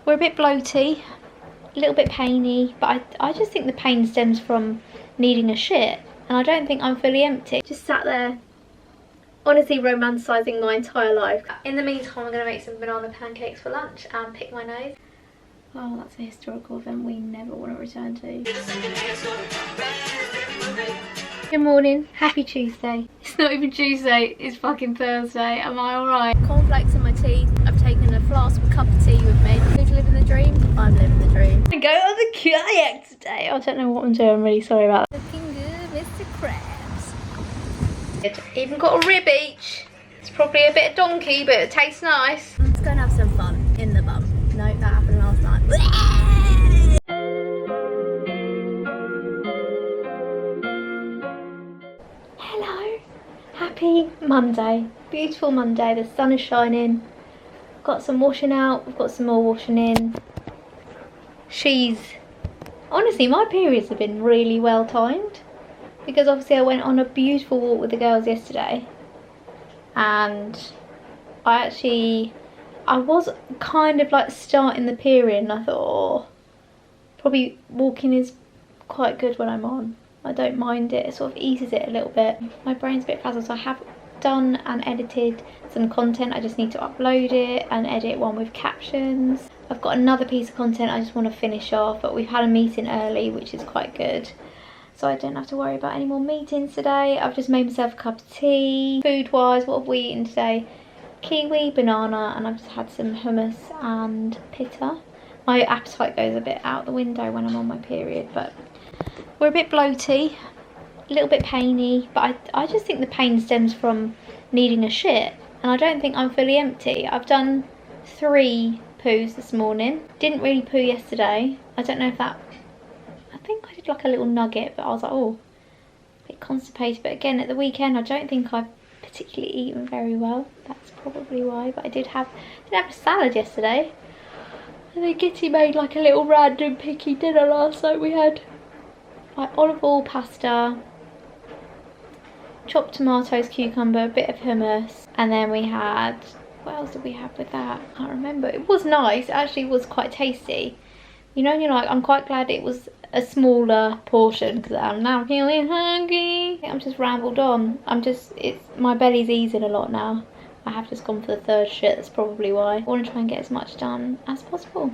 We're a bit bloaty, a little bit painy, but I just think the pain stems from needing a shit, and I don't think I'm fully empty. Just sat there, honestly romanticising my entire life. In the meantime, I'm going to make some banana pancakes for lunch and pick my nose. Oh, that's a historical event we never want to return to. Good morning, happy Tuesday. It's not even Tuesday, it's fucking Thursday. Am I alright? Cornflakes in my teeth. I've taken a flask with a cup of tea with me. Who's living the dream? I'm living the dream. I go on the kayak today. I don't know what I'm doing, I'm really sorry about that. Looking good, Mr. Krabs. It's even got a rib each. It's probably a bit of donkey, but it tastes nice. Let's go and have some fun in the bum. No, that happened last night. Hello, happy Monday, beautiful Monday. The sun is shining. Got some washing out, we've got some more washing in. Honestly, my periods have been really well timed, because obviously I went on a beautiful walk with the girls yesterday, and I was kind of like starting the period, and I thought, oh, probably walking is quite good when I'm on. I don't mind it, it sort of eases it a little bit. My brain's a bit frazzled, so I have done and edited some content. I just need to upload it and edit one with captions. I've got another piece of content I just want to finish off, but we've had a meeting early, which is quite good. So I don't have to worry about any more meetings today. I've just made myself a cup of tea. Food-wise, what have we eaten today? Kiwi, banana, and I've just had some hummus and pita. My appetite goes a bit out the window when I'm on my period, but we're a bit bloaty, a little bit painy, but I just think the pain stems from needing a shit, and I don't think I'm fully empty. I've done 3 poos this morning. Didn't really poo yesterday. I don't know if that, I think I did like a little nugget, but I was like, oh, a bit constipated. But again, at the weekend, I don't think I've particularly eaten very well. That's probably why. But I did have a salad yesterday, and then Gitty made like a little random picky dinner last night. We had like olive oil pasta, chopped tomatoes, cucumber, a bit of hummus, and then we had, what else did we have with that? I can't remember. It was nice, it actually was quite tasty. You know, you're like, I'm quite glad it was a smaller portion, because I'm now feeling hungry. I'm just rambled on. My belly's easing a lot now. I have just gone for the 3rd shit, that's probably why. I want to try and get as much done as possible.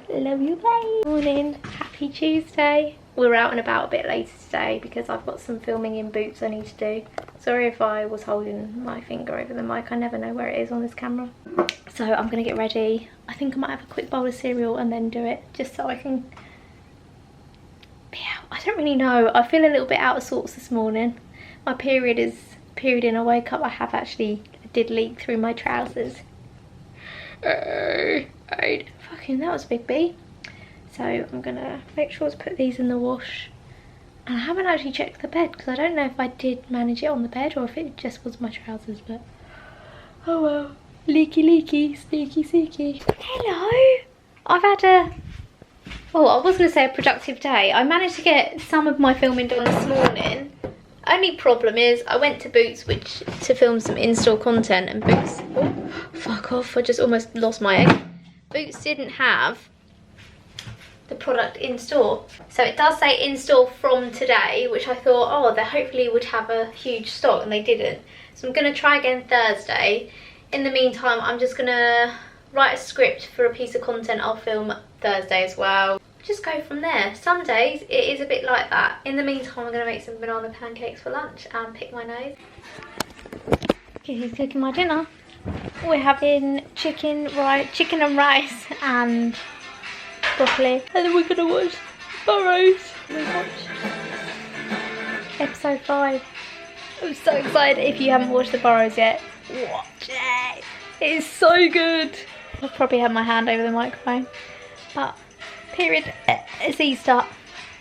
Love you, bye. Morning, happy Tuesday. We're out and about a bit later today because I've got some filming in Boots I need to do. Sorry if I was holding my finger over the mic, I never know where it is on this camera. So I'm gonna get ready. I think I might have a quick bowl of cereal and then do it, just so I can be out. I don't really know, I feel a little bit out of sorts this morning. My period in I wake up, I did leak through my trousers. Fucking, that was a big bee. So I'm gonna make sure to put these in the wash. And I haven't actually checked the bed, because I don't know if I did manage it on the bed or if it just was my trousers, but oh well. Leaky, leaky, sneaky, sneaky. Hello! I've had well, I was gonna say a productive day. I managed to get some of my filming done this morning. Only problem is I went to Boots to film some in-store content, and Boots, oh, fuck off, I just almost lost my egg. Boots didn't have the product in store. So it does say in store from today, which I thought, oh, they hopefully would have a huge stock, and they didn't. So I'm gonna try again Thursday. In the meantime, I'm just gonna write a script for a piece of content I'll film Thursday as well. Just go from there. Some days it is a bit like that. In the meantime, I'm gonna make some banana pancakes for lunch and pick my nose. Okay, he's cooking my dinner. We're having chicken and rice and broccoli, and then we're gonna watch Burrows. We watch episode 5. I'm so excited. If you haven't watched the Burrows yet, watch it. It is so good. I've probably had my hand over the microphone, but period is Easter.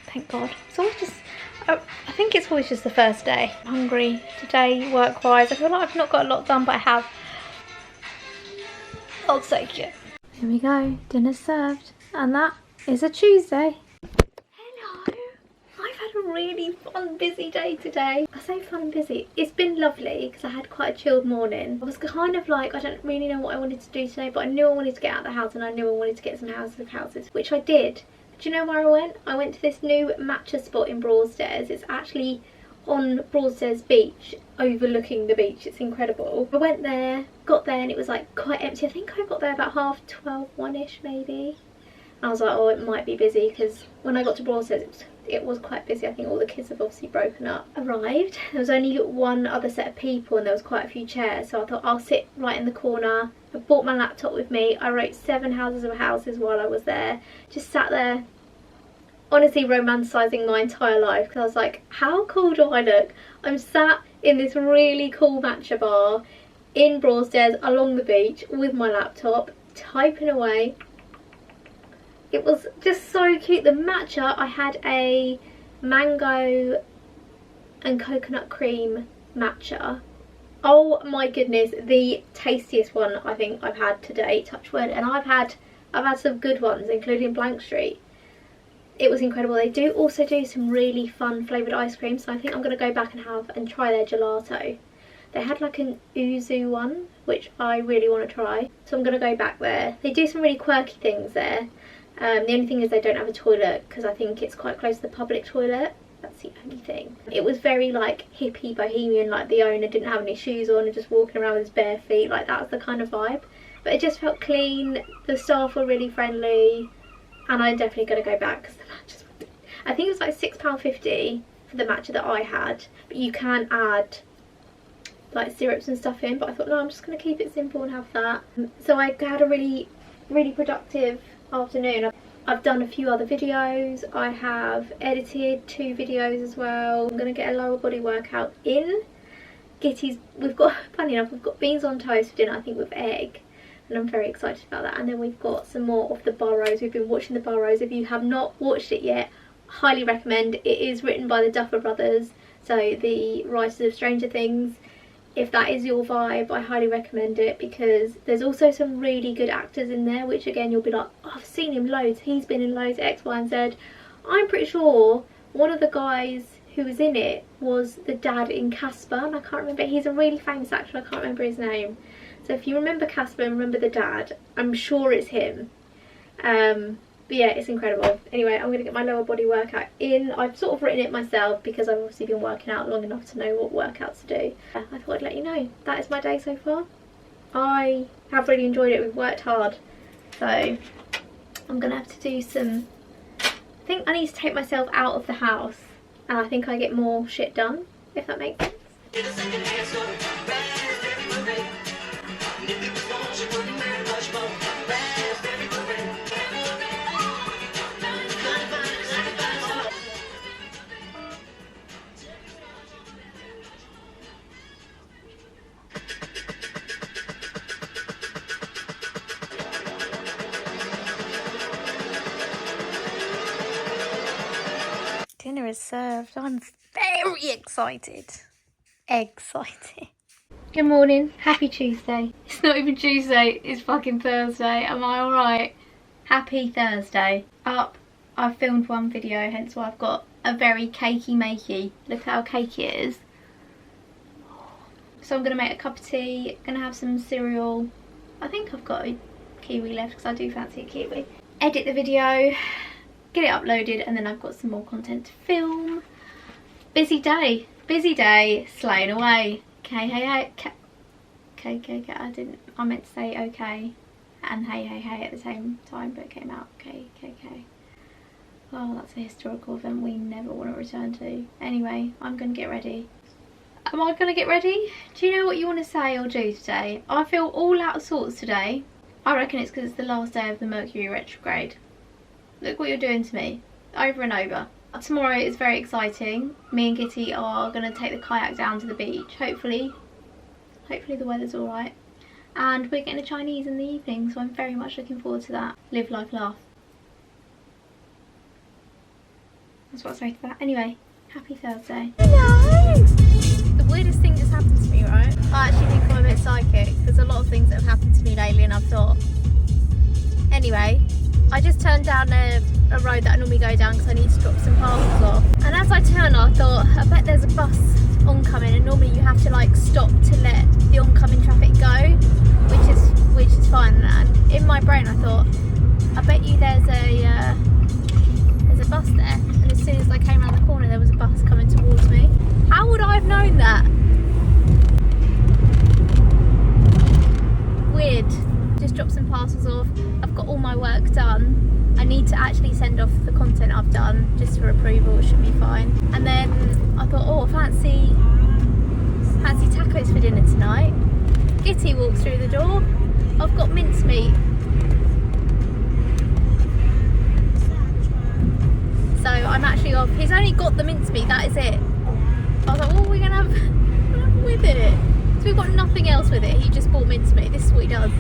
Thank God. It's always just, I think it's always just the first day. I'm hungry today, work-wise. I feel like I've not got a lot done, but I have. I'll take it. Here we go. Dinner served. And that is a Tuesday. Hello. I've had a really fun, busy day today. I say fun and busy. It's been lovely because I had quite a chilled morning. I was kind of like, I don't really know what I wanted to do today, but I knew I wanted to get out of the house and I knew I wanted to get some houses, which I did. But do you know where I went? I went to this new Matcha spot in Broadstairs. It's actually on Broadstairs beach, overlooking the beach. It's incredible. I went there, got there, and it was like quite empty. I think I got there about 12:30, 1ish maybe. And I was like, oh, it might be busy, because when I got to Broadstairs it was quite busy. I think all the kids have obviously broken up. Arrived, there was only one other set of people and there was quite a few chairs, so I thought I'll sit right in the corner. I brought my laptop with me. I wrote 7 houses while I was there. Just sat there, honestly romanticising my entire life, because I was like, how cool do I look? I'm sat in this really cool matcha bar in Broadstairs along the beach with my laptop, typing away. It was just so cute. The matcha, I had a mango and coconut cream matcha. Oh my goodness, the tastiest one I think I've had today, touch wood. And I've had some good ones, including Blank Street. It was incredible. They do also do some really fun flavoured ice cream, so I think I'm going to go back and try their gelato. They had like an yuzu one, which I really want to try, so I'm going to go back there. They do some really quirky things there. The only thing is they don't have a toilet, because I think it's quite close to the public toilet. That's the only thing. It was very like hippie bohemian, like the owner didn't have any shoes on and just walking around with his bare feet, like that was the kind of vibe. But it just felt clean, the staff were really friendly, and I'm definitely going to go back because the matcha's, I think it was like £6.50 for the matcha that I had, but you can add like syrups and stuff in, but I thought no, I'm just going to keep it simple and have that. So I had a really productive afternoon. I've done a few other videos. I have edited 2 videos as well. I'm going to get a lower body workout in. Gitty's, we've got, funny enough, we've got beans on toast for dinner, I think with egg, and I'm very excited about that. And then we've got some more of the Burrows. We've been watching the Burrows. If you have not watched it yet, highly recommend. It is written by the Duffer Brothers, so the writers of Stranger Things. If that is your vibe, I highly recommend it, because there's also some really good actors in there, which again you'll be like, oh, I've seen him loads, he's been in loads, X, Y and Z. I'm pretty sure one of the guys who was in it was the dad in Casper, and I can't remember, he's a really famous actor, I can't remember his name. So if you remember Casper and remember the dad, I'm sure it's him. But yeah, it's incredible. Anyway, I'm going to get my lower body workout in. I've sort of written it myself because I've obviously been working out long enough to know what workouts to do. I thought I'd let you know. That is my day so far. I have really enjoyed it. We've worked hard. So I'm going to have to do some... I think I need to take myself out of the house, and I think I get more shit done, if that makes sense. Dinner is served. I'm very excited. Good morning. Happy Tuesday. It's not even Tuesday, it's fucking Thursday. Am I alright? Happy Thursday. Up. I've filmed one video, hence why I've got a very cakey makey. Look how cakey it is. So I'm going to make a cup of tea. Going to have some cereal. I think I've got a kiwi left because I do fancy a kiwi. Edit the video. Get it uploaded, and then I've got some more content to film. Busy day, slaying away. I meant to say okay and hey at the same time, but it came out okay. Oh, that's a historical event we never want to return to. Anyway, I'm gonna get ready. Am I gonna get ready? Do you know what you want to say or do today? I feel all out of sorts today. I reckon it's because it's the last day of the Mercury retrograde. Look what you're doing to me, over and over. Tomorrow is very exciting. Me and Gitty are going to take the kayak down to the beach, hopefully the weather's alright. And we're getting a Chinese in the evening, so I'm very much looking forward to that. Live, life, laugh. That's what I say to that. Anyway, happy Thursday. Hello! The weirdest thing just happened to me, right? I actually think I'm a bit psychic. There's a lot of things that have happened to me lately and I've thought... Anyway, I just turned down a road that I normally go down because I need to drop some parcels off. And as I turned, I thought, I bet there's a bus oncoming, and normally you have to like stop to let the oncoming traffic go, which is fine. And in my brain, I thought, I bet you there's a bus there. And as soon as I came around the corner, there was a bus coming towards me. How would I have known that? Weird. Just dropped some parcels off. I've got all my work done. I need to actually send off the content I've done just for approval. It should be fine. And then I thought, oh, fancy tacos for dinner tonight. Gitty walks through the door. I've got mincemeat. So I'm actually off. He's only got the mincemeat, that is it. I was like, what are we gonna have with it? So we've got nothing else with it. He just bought mincemeat. This is what he does.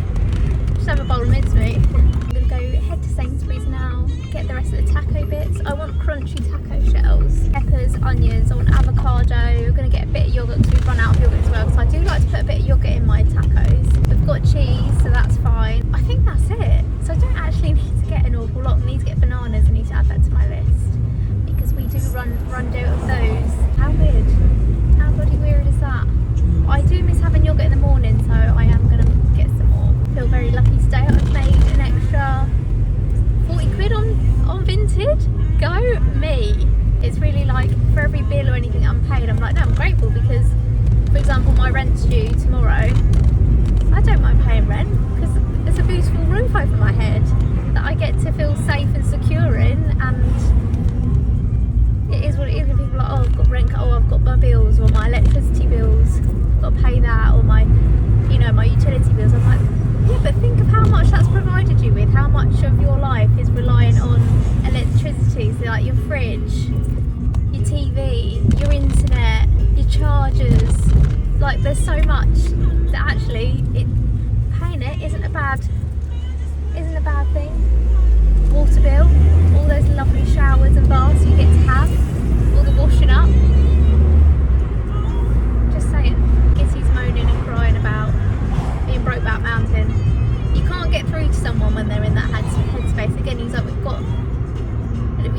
Just have a bowl of mincemeat. I'm gonna go head to Sainsbury's now, get the rest of the taco bits. I want crunchy taco shells, peppers, onions, I want avocado. We're gonna get a bit of yogurt because we've run out of yogurt as well, because I do like to put a bit of yogurt in my tacos. We've got cheese, so that's fine. I think that's it. So I don't actually need to get an awful lot. I need to get bananas. I need to add that to my list because we do run out of those. How weird. How bloody weird is that? I do miss having yogurt in the morning, so I am going to get some more. I feel very lucky today. I've made an extra 40 quid on Vinted. Go me. It's really like for every bill or anything I'm paid, I'm like, no, I'm grateful because, for example, my rent's due tomorrow. I don't mind paying rent because there's a beautiful roof over my head that I get to feel safe and secure in, and it is what it is. When people are like, oh, I've got rent, oh, I've got my bills or my electricity bills, I've got to pay that, or my, you know, my utility bills. I'm like, yeah, but think of how much that's provided you with. How much of your life is relying on electricity, so like your fridge, your TV, your internet, your chargers. Like there's so much that actually paying it isn't a bad thing. Water bill, all those lovely showers and baths you get to have, all the washing up. Just saying, Gitty's moaning and crying about being Brokeback Mountain. You can't get through to someone when they're in that headspace. Again, he's like,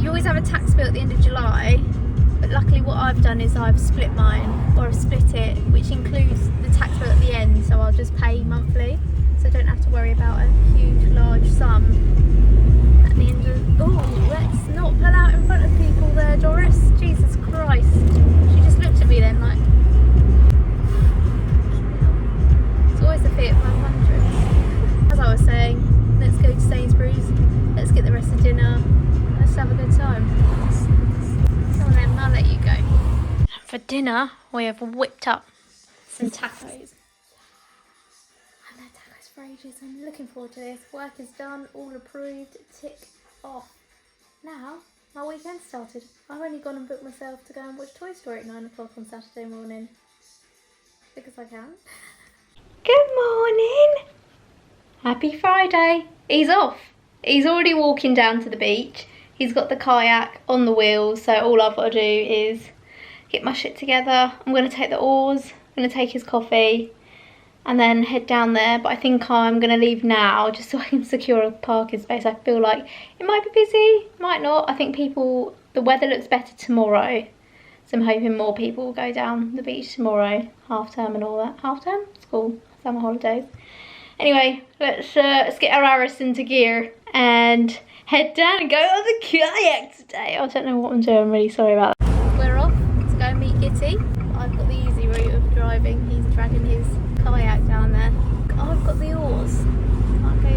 you always have a tax bill at the end of July, but luckily what I've done is I've split mine, or I've split it, which includes the tax bill at the end, so I'll just pay monthly, so I don't have to worry about a huge large sum at the end of. Oh, let's not pull out in front of people there, Doris. Jesus Christ. She just looked at me then like, it's always a Fiat 500. As I was saying, let's go to Sainsbury's, let's get the rest of dinner, let's have a good time. Come on then, I'll let you go. For dinner, we have whipped up some tacos. I've had tacos for ages. I'm looking forward to this. Work is done, all approved, tick off. Now, my weekend started. I've only gone and booked myself to go and watch Toy Story at 9 o'clock on Saturday morning. Because I can. Good morning! Happy Friday! He's off. He's already walking down to the beach. He's got the kayak on the wheels, so all I've got to do is get my shit together. I'm going to take the oars, I'm going to take his coffee, and then head down there. But I think I'm going to leave now just so I can secure a parking space. I feel like it might be busy, might not. I think the weather looks better tomorrow, so I'm hoping more people will go down the beach tomorrow. Half term and all that. Half term? School. Summer holidays. Anyway, let's get our Arris into gear and head down and go on the kayak today. I don't know what I'm doing, I'm really sorry about that. We're off to go meet Gitty. I've got the easy route of driving. He's dragging his kayak down there. I've got the oars. Can't go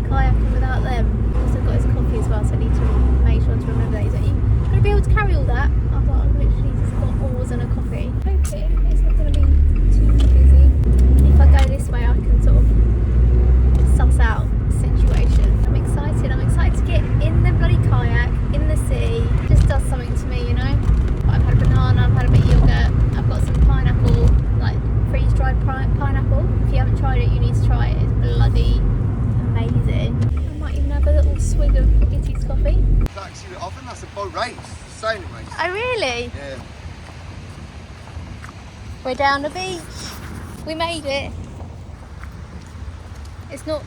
kayaking without them. Also got his coffee as well, so I need to make sure to remember that. He's like, you going to be able to carry all that? I was like, I've literally just got oars and a coffee. Hoping it's not going to be too busy. If I go this way, I can sort of suss out the situation. I'm excited to get in the bloody kayak, in the sea. It just does something to me, you know. I've had a banana, I've had a bit of yogurt, I've got some pineapple, like freeze-dried pineapple. If you haven't tried it, you need to try it. It's bloody amazing. I might even have a little swig of Gitty's coffee. Actually, I think that's a boat race, sailing race. Oh really? Yeah. We're down the beach. We made it. It's not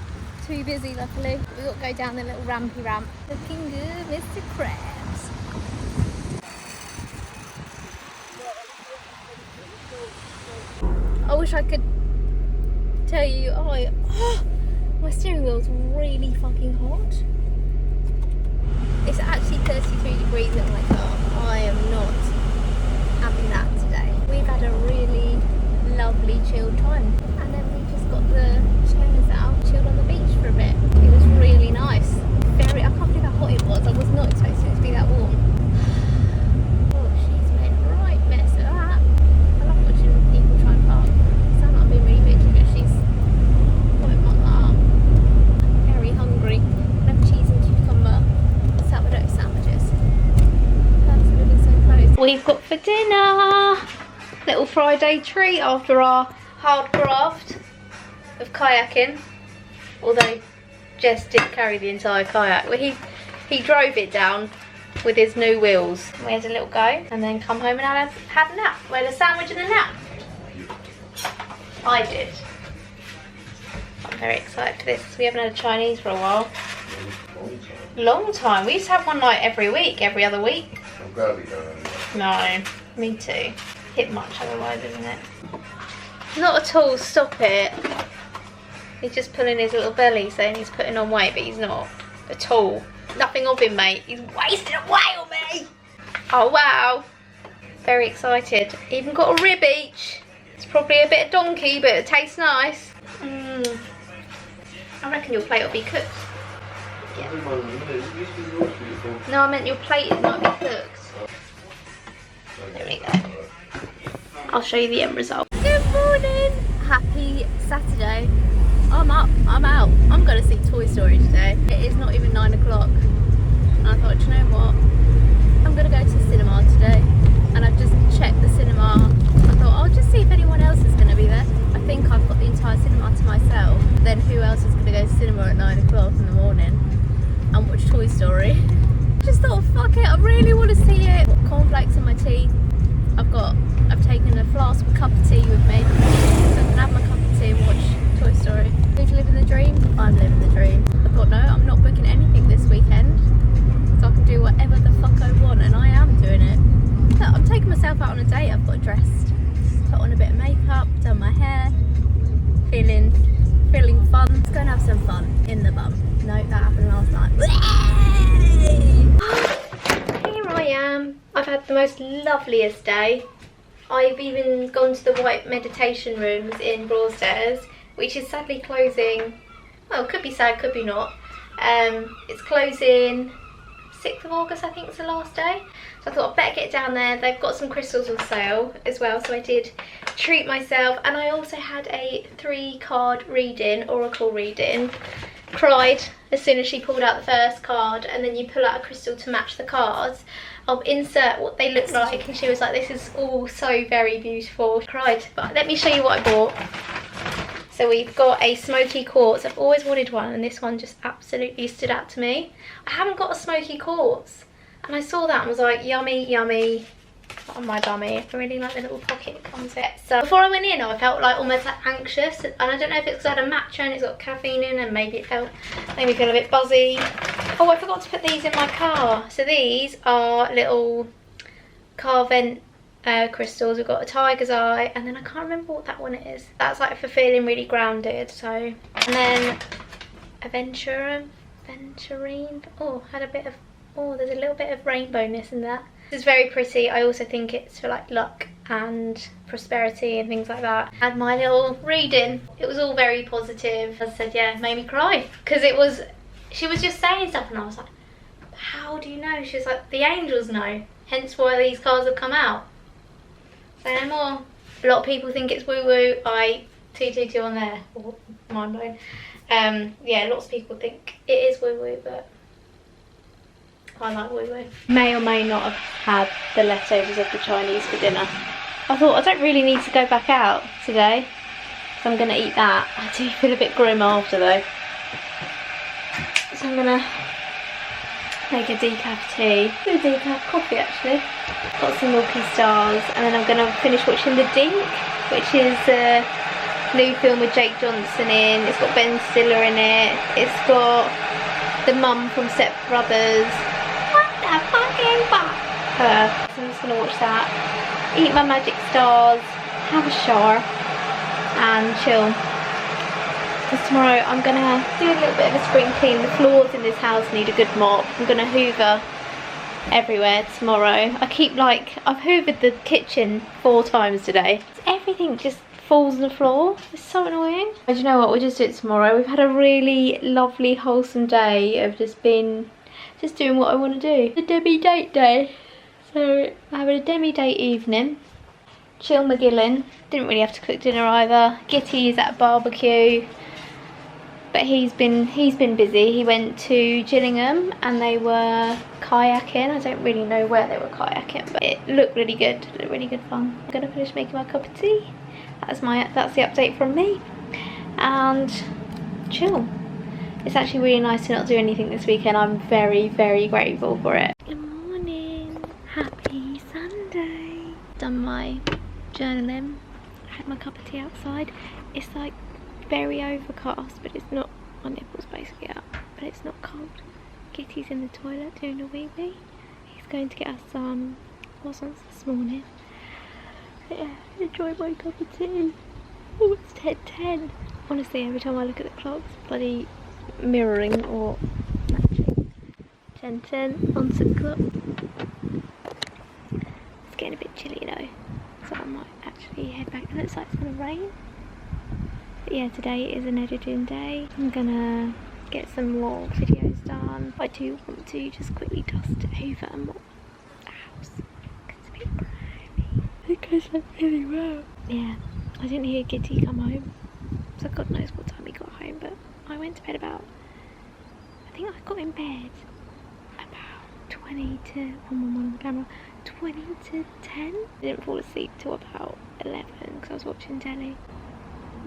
too busy, luckily. We've got to go down the little rampy ramp. Looking good, Mr. Krabs. I wish I could tell you, my steering wheel's really fucking hot. It's actually 33 degrees in my car. I am not having that today. We've had a really lovely chilled time, and then we just got the chairs out, chilled on the beach for a bit. It was really nice. I can't believe how hot it was. I was not expecting it to be that warm. Oh, she's made a right mess of that. I love watching people try and park. I sound like I'm being really bitchy, but she's quite like that. Very hungry. I have cheese and cucumber sourdough sandwiches. That's living so close. We've got for dinner little Friday treat after our hard graft of kayaking. Although Jess did carry the entire kayak. Well, he drove it down with his new wheels. We had a little go and then come home and had a nap. We had a sandwich and a nap. I did. I'm very excited for this because we haven't had a Chinese for a while. Long time. We used to have one like every week, every other week. I'm glad we go. No, me too. Hit much otherwise, isn't it? Not at all, stop it. He's just pulling his little belly saying he's putting on weight, but he's not at all. Nothing of him, mate. He's wasting away on me. Oh, wow. Very excited. Even got a rib each. It's probably a bit of donkey, but it tastes nice. I reckon your plate will be cooked. Yeah. No, I meant your plate might be cooked. There we go. I'll show you the end result. Good morning! Happy Saturday. I'm up, I'm out. I'm going to see Toy Story today. It is not even 9 o'clock. And I thought, you know what? I'm going to go to the cinema today. And I've just checked the cinema. I thought, I'll just see if anyone else is going to be there. I think I've got the entire cinema to myself. Then who else is going to go to cinema at 9 o'clock in the morning and watch Toy Story? Just thought, fuck it, I really want to see it. I've got cornflakes in my tea. I've taken a flask with a cup of tea with me, so I can have my cup of tea and watch Toy Story. Who's living the dream? I'm living the dream. I thought, no, I'm not booking anything this weekend, so I can do whatever the fuck I want, and I am doing it. Look, I'm taking myself out on a date. I've got dressed, put on a bit of makeup, done my hair, feeling fun. Let's go and have some fun in the bum. No, that happened last night. Here I am. I've had the most loveliest day. I've even gone to the white meditation rooms in Broadstairs, which is sadly closing. Well, could be sad, could be not. It's closing 6th of August, I think is the last day. So I thought I'd better get down there. They've got some crystals on sale as well, so I did treat myself. And I also had a 3-card reading, oracle reading. Cried as soon as she pulled out the first card, and then you pull out a crystal to match the cards. I'll insert what they look like, and she was like, this is all so very beautiful. Cried, but let me show you what I bought. So we've got a smoky quartz. I've always wanted one, and this one just absolutely stood out to me. I haven't got a smoky quartz, and I saw that and was like, yummy, yummy. On my dummy. I really like the little pocket it comes with. So before I went in, I felt like almost like anxious, and I don't know if it's because I had a matcha and it's got caffeine in, and maybe it made me feel a bit buzzy. Oh, I forgot to put these in my car. So these are little car vent crystals. We've got a tiger's eye, and then I can't remember what that one is. That's like for feeling really grounded. So, and then aventurine. Oh, had a bit of, oh, there's a little bit of rainbowness in that. This is very pretty. I also think it's for like luck and prosperity and things like that. I had my little reading. It was all very positive. As I said, yeah, it made me cry. Because it was, she was just saying stuff and I was like, how do you know? She was like, the angels know. Hence why these cards have come out. Say no more. A lot of people think it's woo-woo. 222 on there. Oh, mind blown. Yeah, lots of people think it is woo-woo, but I like woo-woo. May or may not have had the leftovers of the Chinese for dinner. I thought I don't really need to go back out today, so I'm going to eat that. I do feel a bit grim after though. So I'm going to make a decaf tea. A decaf coffee actually. Got some Milky Stars, and then I'm going to finish watching The Dink, which is new film with Jake Johnson in. It's got Ben Stiller in it. It's got the mum from Step Brothers. What the fucking fuck? Her. So I'm just gonna watch that. Eat my magic stars. Have a shower. And chill. Because tomorrow I'm gonna do a little bit of a spring clean. The floors in this house need a good mop. I'm gonna hoover everywhere tomorrow. I've hoovered the kitchen 4 times today. Everything just falls on the floor. It's so annoying. But you know what, we'll just do it tomorrow. We've had a really lovely wholesome day of just doing what I want to do. The Demi date day. So I had a Demi date evening. Chill McGillen. Didn't really have to cook dinner either. Gitty is at a barbecue. But he's been busy. He went to Gillingham and they were kayaking. I don't really know where they were kayaking, but it looked really good. It looked really good fun. I'm gonna finish making my cup of tea. That's the update from me. And chill. It's actually really nice to not do anything this weekend. I'm very, very grateful for it. Good morning. Happy Sunday. Done my journaling. Had my cup of tea outside. It's like very overcast, but it's not. My nipples basically out, but it's not cold. Kitty's in the toilet doing a wee wee. He's going to get us some croissants this morning. But yeah, enjoy my cup of tea. Oh, it's 10:10. Honestly, every time I look at the clock, it's bloody mirroring or matching. 10:10 on 6 o'clock. It's getting a bit chilly though, so I might actually head back. It looks like it's gonna rain. But yeah, today is an editing day. I'm gonna get some more videos done. I do want to just quickly dust over and mop the house because it's a bit grimy. It goes like really well. Yeah, I didn't hear Gitty come home, so God knows what time he got home, but I went to bed I think I got in bed about 20 to 10. I didn't fall asleep till about 11 because I was watching telly.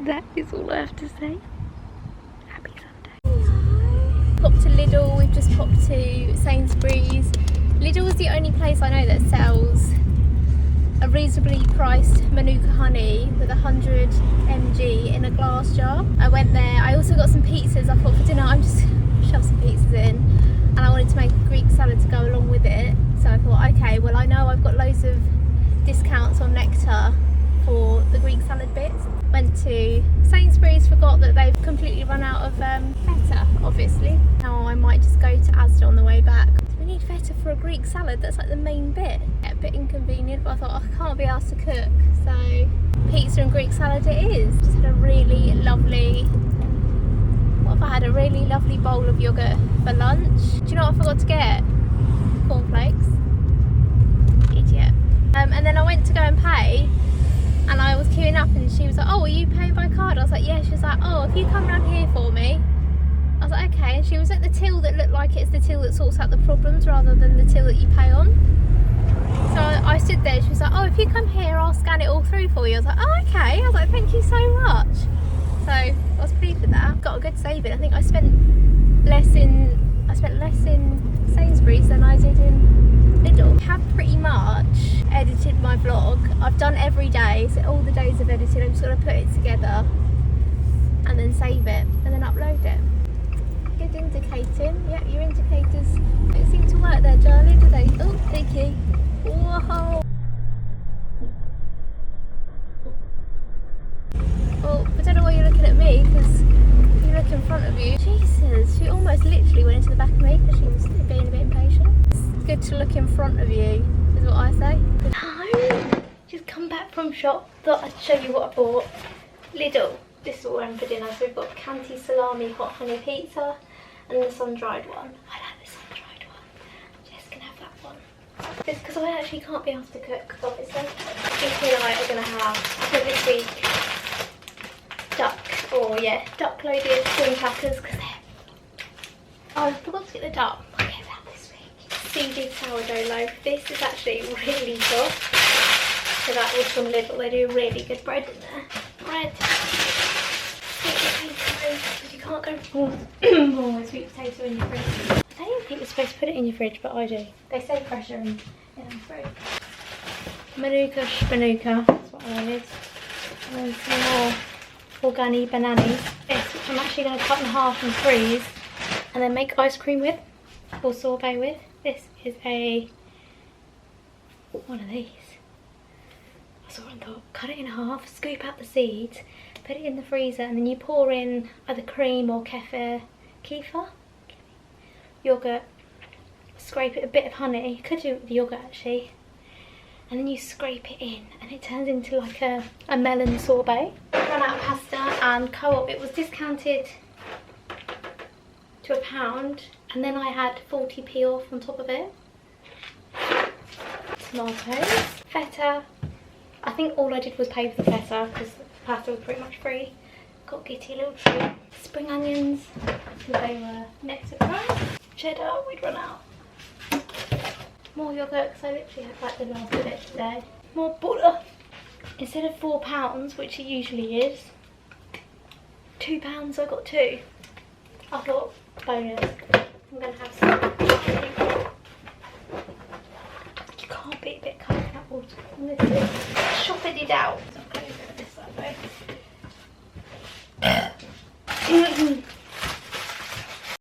That is all I have to say. Happy Sunday. Popped to Lidl, we've just popped to Sainsbury's. Lidl is the only place I know that sells a reasonably priced Manuka honey with 100 mg in a glass jar. I went there. I also got some pizzas. I thought for dinner I'm just shove some pizzas in, and I wanted to make a Greek salad to go along with it. So I thought, okay, well I know I've got loads of discounts on Nectar for the Greek salad bits. Went to Sainsbury's, forgot that they've completely run out of feta, obviously. Now I might just go to Asda on the way back. We need feta for a Greek salad, that's like the main bit. A bit inconvenient, but I thought I can't be asked to cook, so pizza and Greek salad it is. Just had a really lovely, what have I had? A really lovely bowl of yoghurt for lunch. Do you know what I forgot to get? Cornflakes. Idiot. And then I went to go and pay, and I was queuing up and she was like, oh, are you paying by card? I was like, yeah. She was like, oh, if you come around here for me. I was like, okay. And she was at the till that looked like it's the till that sorts out the problems rather than the till that you pay on. So I stood there. She was like, oh, if you come here, I'll scan it all through for you. I was like, oh, okay. I was like, thank you so much. So I was pleased with that. Got a good saving. I think I spent less in Sainsbury's than I did in Lidl. I have pretty much edited my vlog. I've done every day, so all the days of editing, I'm just going to put it together and then save it and then upload it. Good indicating. Yeah, your indicators don't seem to work there, darling, do they? Oh, thank Whoa. Well, I don't know why you're looking at me, because you look in front of you. Jesus, she almost literally went into the back of me because she was being a bit impatient. It's good to look in front of you, is what I say. Hello. Just come back from shop. Thought I'd show you what I bought. Lidl. This is what we're having for dinner. So we've got Canty salami hot honey pizza and the sun-dried one. I like the sun-dried one. Jess can have that one. It's because I actually can't be asked to cook, obviously. Vicky and I are going to have, for this week, duck loaded spring crackers because they're... Oh, I forgot to get the duck. I'll get that this week. Seeded sourdough loaf. This is actually really soft. So that was from Lidl. They do really good bread in there. Bread. Sweet potato. Because you can't go more sweet potato in your fridge. I don't think you're supposed to put it in your fridge, but I do. They say pressure in the fridge. Manuka shpanuka. That's what I wanted. And then some more organic bananas. This, which I'm actually going to cut in half and freeze, and then make ice cream with, or sorbet with. This is one of these. I saw it and thought, cut it in half, scoop out the seeds, put it in the freezer, and then you pour in either cream or kefir, yogurt, scrape it a bit of honey, you could do it with yogurt actually, and then you scrape it in and it turns into like a melon sorbet. Run out of pasta, and Co-op, it was discounted to £1, and then I had 40p off on top of it. Tomatoes, feta. I think all I did was pay for the feta because the pasta was pretty much free. Got Gitty a little treat. Spring onions, because they were next to price. Cheddar, we'd run out. More yogurt, because I literally had like the last of it today. More butter. Instead of £4, which it usually is, £2 I got 2. I thought, bonus. I'm going to have some. You can't beat a bit of coconut water. Honestly, shopping it out. It's not going to go this way.